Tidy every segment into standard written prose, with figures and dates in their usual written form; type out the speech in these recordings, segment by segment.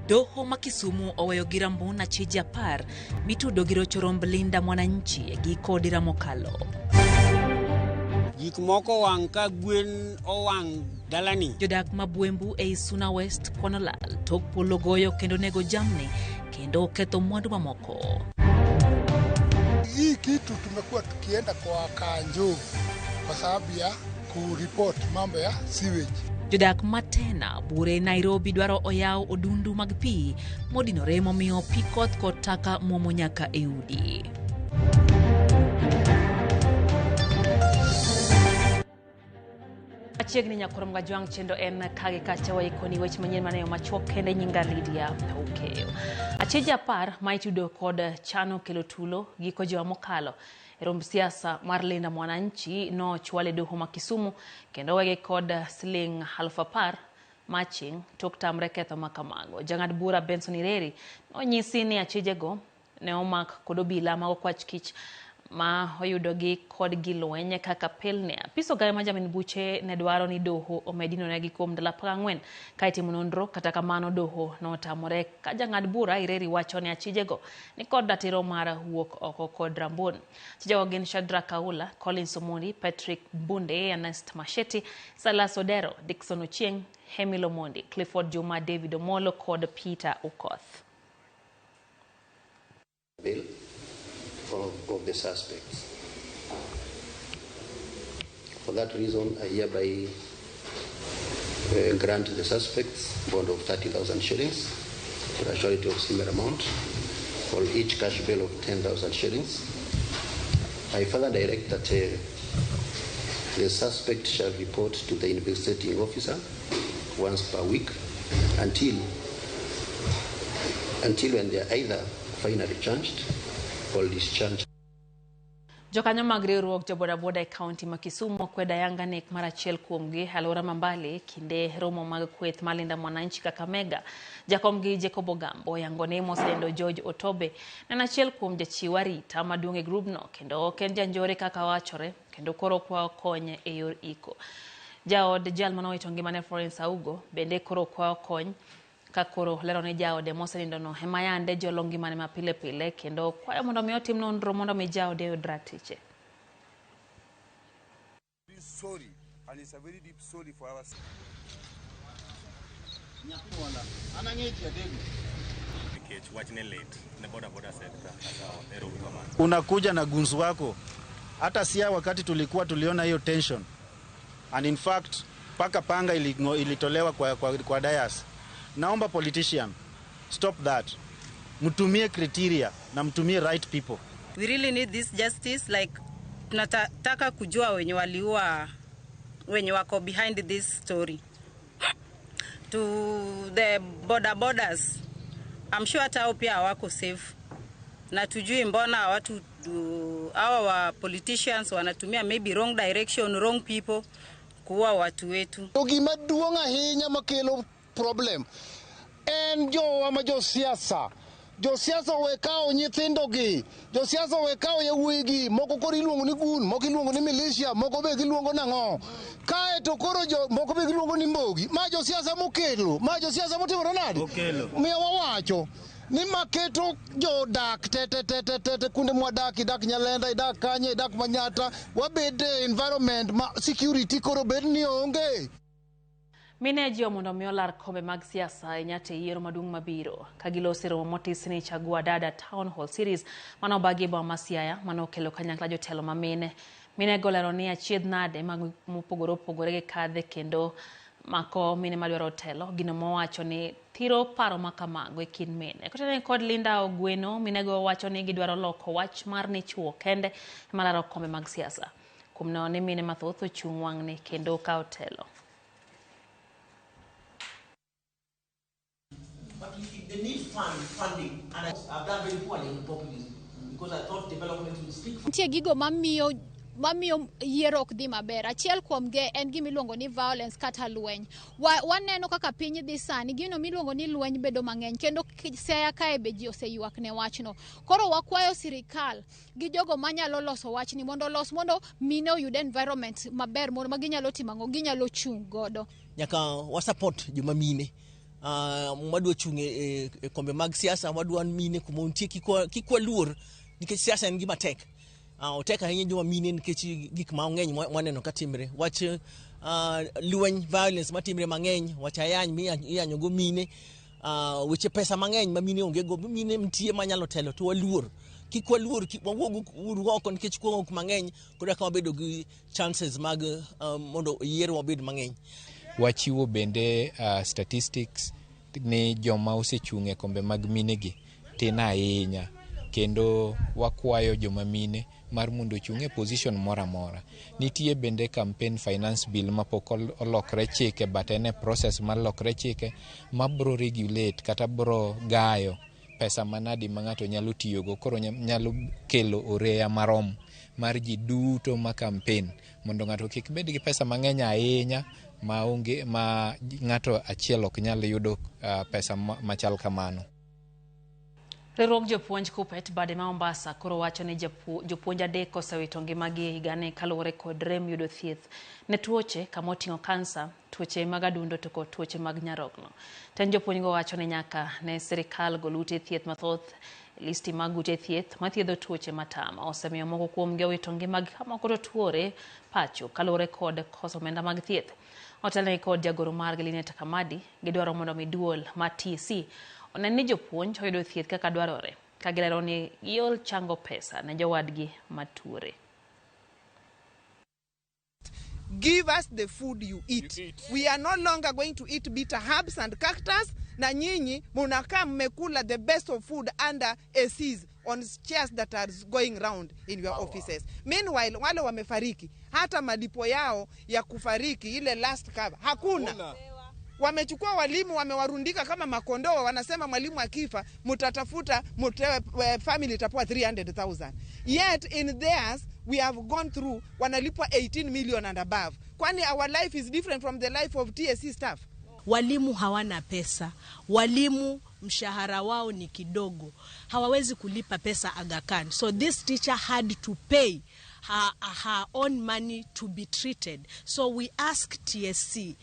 Doho ma Kisumu oweyo girambo na chiji 10 mitudo gi rocho romb Linda Mwananchi e giko dira mokalo. Gik moko wang' ka gwen owang' dalani. Jodak ma Bwembu e Suna West kono lal tok polo goyo kendo nego jamni kendo ketho mwandu mamoko. Hii kitu tumekuwa tukienda kwa kanjo kwa sababu ya kuripoti mambo ya sewage. Jodak matena bure Nairobi dwaro oyao odundu mag pi modinore momiyo pi koth kod taka muomo nyaka e udi. Achiegni nyakorom ga jwang' chendo en kage kacha wa ikoni weche manyien maneyo machuok kende nyinga Lydia Paukeyo. Achije 10 ma itudo kod chano kelo tulo giko jwa mokalo romb siasa mar Linda Mwananchi no chwale doho ma Kisumu kendo wege kod siling 10,000 matching tok tamre ketho makamago. Jang'ad bura Benson Ireri no nyisi ni achije go ne omak kod obila ma okwach kich ma oyudo gi kod gilwenye kaka pelne. Piso gayo majamin buche ne dwaro ni doho omedino negi kuom dala 40 ka itimo nonro kata kamano doho no tamore ka jang'ad bura Ireri wacho ni achije go ni kod ratiro mar wuok oko kod rambon. Achije go gin Shadrack Kaula, Collins Omondi, Patrick Bunde, Ernest Masheti, Salas Odero, Dickson Ochieng, Hemilo Mondi, Clifford Juma, David Omolo kod Peter Okoth. Bill of the suspects. For that reason, I hereby grant the suspects bond of 30,000 shillings for a surety of similar amount, for each cash bail of 10,000 shillings. I further direct that the suspect shall report to the investigating officer once per week until when they are either finally charged or discharged. Jokanyo mag riwruok joboda boda e kaunti ma Kisumu kweda yanga nek mar achiel kuomgi alwora Mambale kinde romo mag kweth mar Linda Mwananchi Kakamega. Jakom gi Jacob Ogambo yangone mosendo George Otobe na achiel kuom jachiw arita maduong' e grubno kendo ok en janjore kaka wachore kendo koro kwa konye e yor iko. Jaod jal manowito ngimane Florence Augo bende koro kwa kony ka koro lero ne jaode mosenindo no hemayande jolongi mane mapile pile kendo kwayo mondo mi otim nonro mondo mi jaode yud ratiche. Sorry, and it's a very deep sorry for our unakuja na gunzu wako hata sia wakati tuliona hiyo tension, and in fact paka panga ilitolewa kwa dayas. Naomba politician stop that. Mtumie criteria na mtumie right people. We really need this justice, like tunataka kujua wenye waliua wenye wako behind this story. To the borders, I'm sure hata pia hawako safe. Na tujui mbona watu hawa politicians wanatumia maybe wrong direction, wrong people kuua watu wetu. Gima duong' ahinya makelo problem en jo siasa. Jo siasa wekao nyithindo gi, jo siasa wekao yawuogi, moko koro iluongo ni gun, moko iluongo ni militia, moko be giluongo nang'o. Kae to koro moko be giluongo ni mbogi. Ma jo siasa mokelo, ma jo siasa motimore nade? Okelo. Miyo wawacho ni maketo jo dak te kunde mwadaki, dak Nyalenda, dak Kanye, dak Manyata, wabede environment ma security koro bed ni onge. Mineji omondo miolar kombe mag siasa nyate yiero madung' mabiro kagilosero motis ni chagua dada town hall series mano bagi ba Masiaya mano kelo kanyakla jotelo mamine. Mine golero ni achiedh nade mag mopogore gi kadhe kendo mako mine madwaro telo gino mowacho ni thiro paro makamago e kin mine. Kotene kod Linda Ogweno minego wacho ni gidwaro loko wach mar ni chuo kende malaro kombe mag siasa. Kumno ni mine mathoth ochung' wang'ne kendo kao telo. But they need funding, and I've done very poorly in populism because I thought development will speak for. Tie gigo mamiyo yiero ok dhi maber. Achiel kuom ge en gimiluongo ni violence kata lweny. Waneno kaka piny dhi sani gino miluongo ni lweny bedo mang'eny kendo Siaya kae be ji oseyuak ne wachno. Koro wakwayo sirikal gi jogo manyalo loso wachni mondo mine oyud environment maber mondo maginyalo timo ang'o ginyalo chung' godo. Nyaka wa support joma mine. madwa chung e kombe mag siasa, madwa mine kuma untie kikwa luor nikech siasa en gima tek. Otek ahinya joma mine nikech gik ma ng'eny mwaneno ka timre. Wach lweny, violence matimre mang'eny, wach ayany iyanyogo mine, weche pesa mang'eny ma mine onge go, mine mtie manyalo telo to waluor. Kik waluor, wawuog uru oko nikech kuongo mang'eny koda ka wabedo gi chances mag mondo yiero wabed mang'eny. Wachiwo bende statistics ni joma osechung' e kombe mag mine gi tin ahinya, kendo wakwayo joma mine mar mondo ochung' e position mora mora. Nitie bende campaign finance bill ma pok olokre chike, but en e process mar lokre chike ma bro regulate kata bro gayo pesa manadi ma ng'ato nyalo tiyogo, koro nyalo kelo oreya marom mar ji duto ma campaign mondo ng'ato kik bed gi pesa mang'eny ahinya ma ng'ato achiel ok nyal yudo pesa machal kamano. Riwruok jopuonj KUPPET bade ma Mombasa koro wacho ni jopuonj adek osewito ngimagi higani kaluwore kod rem yudo thieth ne tuoche kama oting'o kansa, tuoche mag adundo to kod tuoche mag nyarogno. Ten jopuonjgo wacho ni nyaka ne sirikal gol ute thieth mathoth listi mag ute thieth mathiedho tuoche matama osemiyo moko kuomgi owito ngimagi ka moko to tuore pacho kaluwore kod koso omenda mag thieth. Otelne kod jagoro mar Linet Kamadi gidwaro mondo miduol ma TSC oneni jopuonj oyudo thieth kaka dwarore ka gilero ni giol chango pesa ne jowadgi matuore. Give us the food you eat. We are no longer going to eat bitter herbs and cactus. Na nyinyi munakaa mmekula the best of food under ACs on chairs that are going round in your offices. Meanwhile, wale wamefariki, hata malipo yao ya kufariki ile last cover hakuna. Wamechukua walimu wamewarundika kama makondoo, wanasema mwalimu akifa mutatafuta family itapewa 300,000. Yet in theirs we have gone through wanalipwa 18 million and above. Kwani our life is different from the life of TSC staff? Walimu hawana pesa. Walimu mshahara wao ni kidogo. Hawawezi kulipa pesa Aga Khan. So this teacher had to pay her own money to be treated. So we ask TSC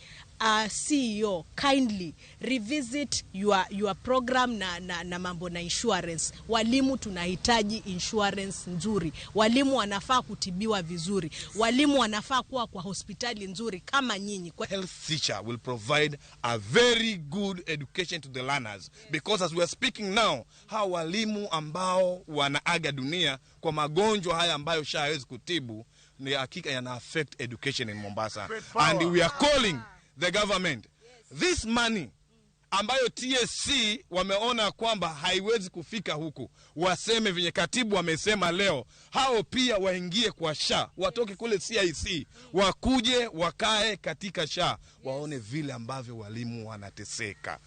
CEO kindly revisit your program na mambo na insurance. Walimu tunahitaji insurance nzuri. Walimu wanafaa kutibiwa vizuri. Walimu wanafaa kuwa kwa hospitali nzuri kama nyinyi. Health teacher will provide a very good education to the learners, because as we are speaking now, hawa walimu ambao wanaaga dunia kwa magonjwa haya ambayo SHA hawezi kutibu ni hakika yana affect education in Mombasa. And we are calling the government, this money ambayo TSC wameona kwamba haiwezi kufika huku, waseme venye katibu wamesema leo, hao pia waingie kwa SHA, watoke kule CIC, wakuje wakae katika SHA, waone vile ambavyo walimu wanateseka.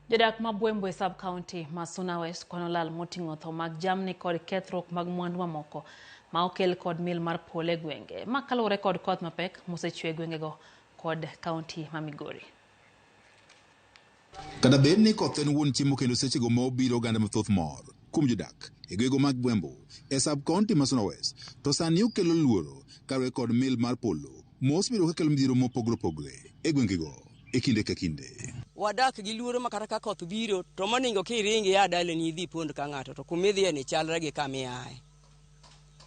Jodak mabwembwe sub-county Masuna West konolal moting'o tho mag jamni kod kethruok mag mwandu mamoko ma okel kod mil mar pole gwenge makalore kod koth mapek mosechwe gwengego kod kaunti ma Migori. Kada bed ni koth en wuon chiemo kendo sechego ma obiro ganda mathoth mor kuom jodak e gwego mag Bwembo e sub-county Masuna West, to sani okelo luoro kaluwore kod mil mar polo mos biro kakelo midhiero mopogore opogore e gwengego e kinde ka kinde. Wadak gi luoro makata ka koth biro to moningo kiringi ya dale ni idhi pond ka ng'ato to kumidhi ni chalre gi kamiaye.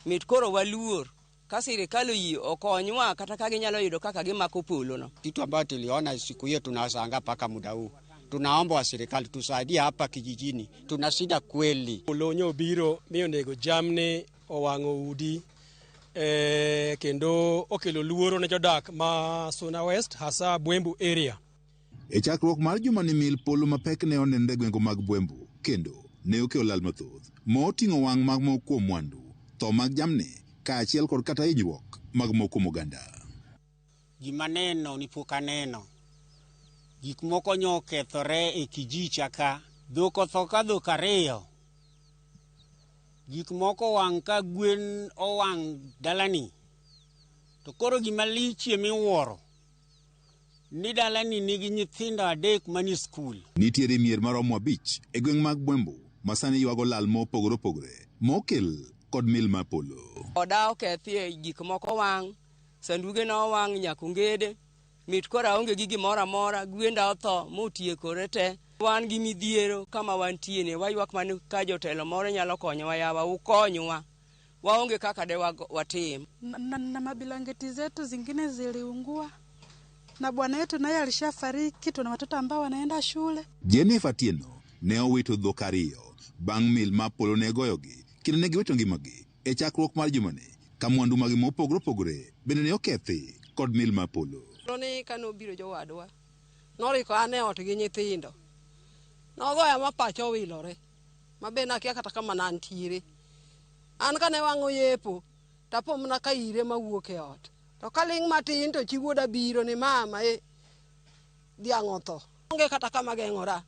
Mit koro waluor ka serikali hii okonywa kata ka ginyalo yudo kaka gimako polo no. Kitu ambacho tuliona siku hiyo tunasanga paka muda huu. Tunaomba wa serikali tusaidie hapa kijijini. Tuna shida kweli. Olonyo biro miyo nego jamne owang'o udi kendo okelo luoro ne jodak ma Masuna West hasa Bwembo area. E chakruok mar juma ni mil polo mapek ne onende gwengo mag Bwembo kendo ne okelo lal mathoth ma oting'o wang' mag moko kuom mwandu, tho mag jamni kaachiel kod kata hinyruok mag moko kuom oganda. Gima neno ni pok aneno. Gik moko nyokethore e Kijicha ka, dhok otho ka dhok ariyo. Gik moko wang' ka gwen owang' dalani. To koro gima lichie miwuoro ni dalani nigi nyithindo adek mani skul. Nitiere mier maromo 5 e gweng' mag Bwembo masani ywago lal mopogore opogore mokel kod mil mar polo. Oda okethie gik moko wang', sanduge no wang' nyakongede, mit kora onge gi gimoro amora, gwenda otho motiekore te. Wan gi midhiero kama wantie ne, waywak man ka jotelo moro nyalo konyowa, yawa ukonywa, waonge kaka de watim. Na mabilangeti zetu zingine ziliungua na bwana yetu naye alishafariki, tuna watoto ambao wanaenda shule. Jennifer Tieno ne owito dhok ariyo bang' mil ma Polo ne goyogi kendo ne giwito ngimagi e chakruok mar jumani, ka mwandu magi mopogore opogore bende ne okethi kod mil ma Polo. Ni kanobiro jowadwa noriko ane ot gi nyithindo, nogoya ma pacho wilore, mabe nakia kata kama nantiere. An kane wang'o yepo tapo mna ka ire mawuok e ot, to kaling' matin to chi wuoda biro ni mama dhiang' otho, onge kata kama geng'ora,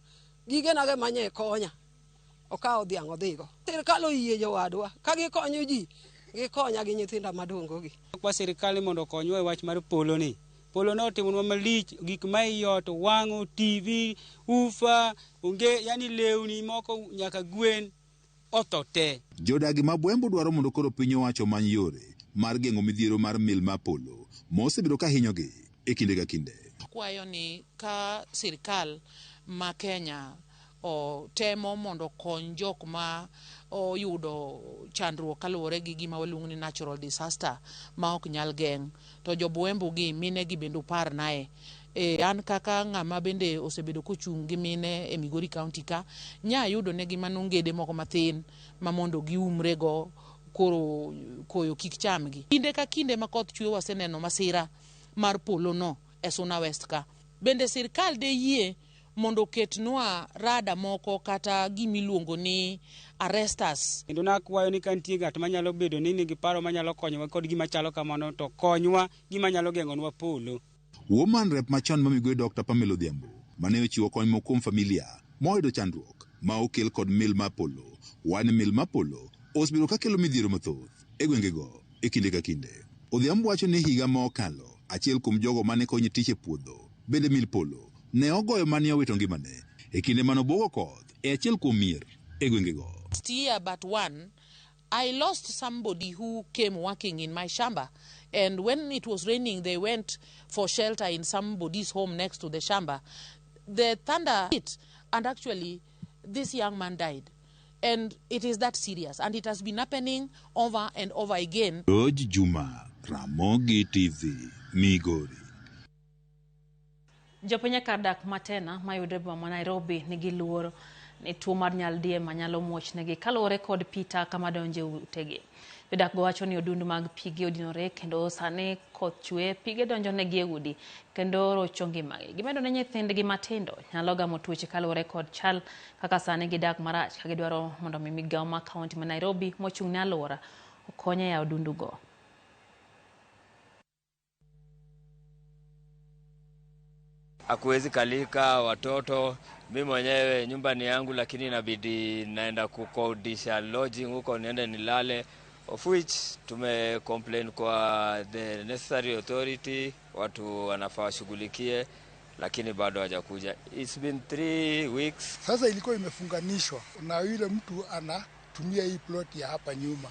gige nage manye konya, okawo dhiang' odhigo. Sirkal oyie jowadwa ka gikonyo ji, gikonya gi nyithinda madongo gi. Kwa sirkal mondo okonywa e wach mar Polo ni. Polo no timonwa malich, gik ma iyot, wang'o TV, ufa, onge yani lewni moko nyaka gwen otho te. Jodagi ma Bwembo dwaro mondo koro piny owacho many yore mar geng'o midhiero mar mil ma Polo mosebedo ka hinyogi e kinde ka kinde. Kwayo ni ka sirkal ma Kenya temo mondo kony jok ma oyudo chandruok kaluwore gi gima waluongo ni natural disaster ma ok nyal geng', to jo Bwembo gi mine gi bende upar nae. An kaka ng'ama bende osebedo kochung' gi mine e Migori County ka, nya yudo ne gima nongede moko mathin ma mondo giumre go koro koyo kik chamgi. Kinde ka kinde ma koth chwe waseneno masira mar Polo no e Suna West ka. Bende sirkal de yie mondo ketnwa rada moko kata gimiluongo ni arrestas. Kendo nakwayo ni kantie ng'at manyalo bedo ni nigi paro manyalo konyowa kod gima chalo kamano, to konywa gima nyalo geng'onwa Polo. Woman rep machon ma Migori Dr. Pamela Odhiambo mane ochiwo kony moko kuom familia moyudo chandruok ma okel kod mil ma Polo. Wan mil ma Polo osebedo ka kelo midhiero mathoth e gwengego e kinde ka kinde. Odhiambo wacho ni higa ma okalo, achiel kuom jogo mane konyo tich e puodho bende mil Polo ne ogoyo mane owito ngimane e kinde mano bogo koth e achiel kuom mier e gwengego. Last year but one, I lost somebody who came working in my shamba, and when it was raining they went for shelter in somebody's home next to the shamba. The thunder hit and actually this young man died, and it is that serious, and it has been happening over and over again. George Juma, Ramogi TV, Migori. Jopiny kar dak matena mayudre boma Nairobi nigi luoro ni tuo mar nyaldiema nyalo muochnegi kaluwore kod pita kama donje utegi. Jodak go wacho ni odundu mag pige odinore kendo sane koth chwe pige donjo negi e udi kendo rocho ngimagi. Gimedo ne nyithindgi matindo nyalo gamo tuoche kaluwore kod chal kaka sane gidak marach ka gidwaro mondo migawo ma kaunti ma Nairobi mochung' ne alwora okonye ya odundu go. Hakuwezi kalika watoto, mimi mwenyewe nyumba ni yangu, lakini inabidi naenda kukodisha lodging huko niende nilale, of which tume complain kwa the necessary authority, watu wanafaa washughulikie, lakini bado hawajakuja. It's been 3 weeks. Sasa ilikuwa imefunganishwa na yule mtu anatumia hii plot ya hapa nyuma.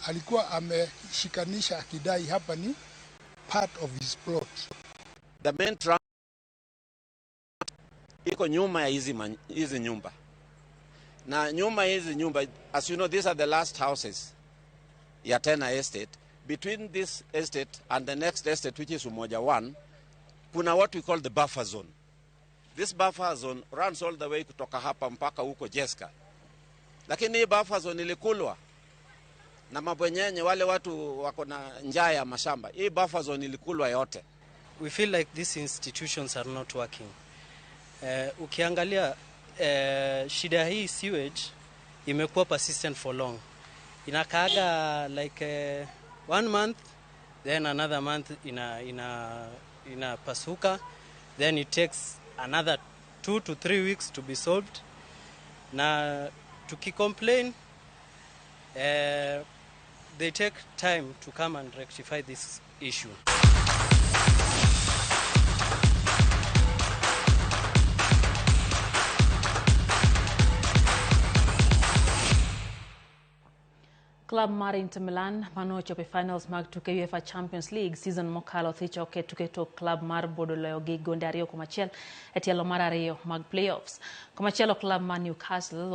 Alikuwa ameshikanisha akidai hapa ni part of his plot. The main iko nyuma ya hizi nyumba. Na nyuma hizi nyumba, as you know, these are the last houses ya Tena Estate. Between this estate and the next estate, which is Umoja 1, kuna what we call the buffer zone. This buffer zone runs all the way kutoka hapa mpaka huko Jeska. Lakini hii buffer zone ilikulwa na mabwenyenye, wale watu wako na njaa ya mashamba. Hii buffer zone ilikulwa yote. We feel like these institutions are not working. Ukiangalia shida hii sewage imekuwa persistent for long. Inakaaga like 1 month, then another month inapasuka, then it takes another 2 to 3 weeks to be solved. Na tukicomplain, they take time to come and rectify this issue. Club mar Inter Milan mano chope finals mag tuke UEFA Champions League season mokalo thicho ke tuke to club mar Bodoleo gi gonde 2-1 e tielo mar 2 mag playoffs. Komachielo club mar Newcastle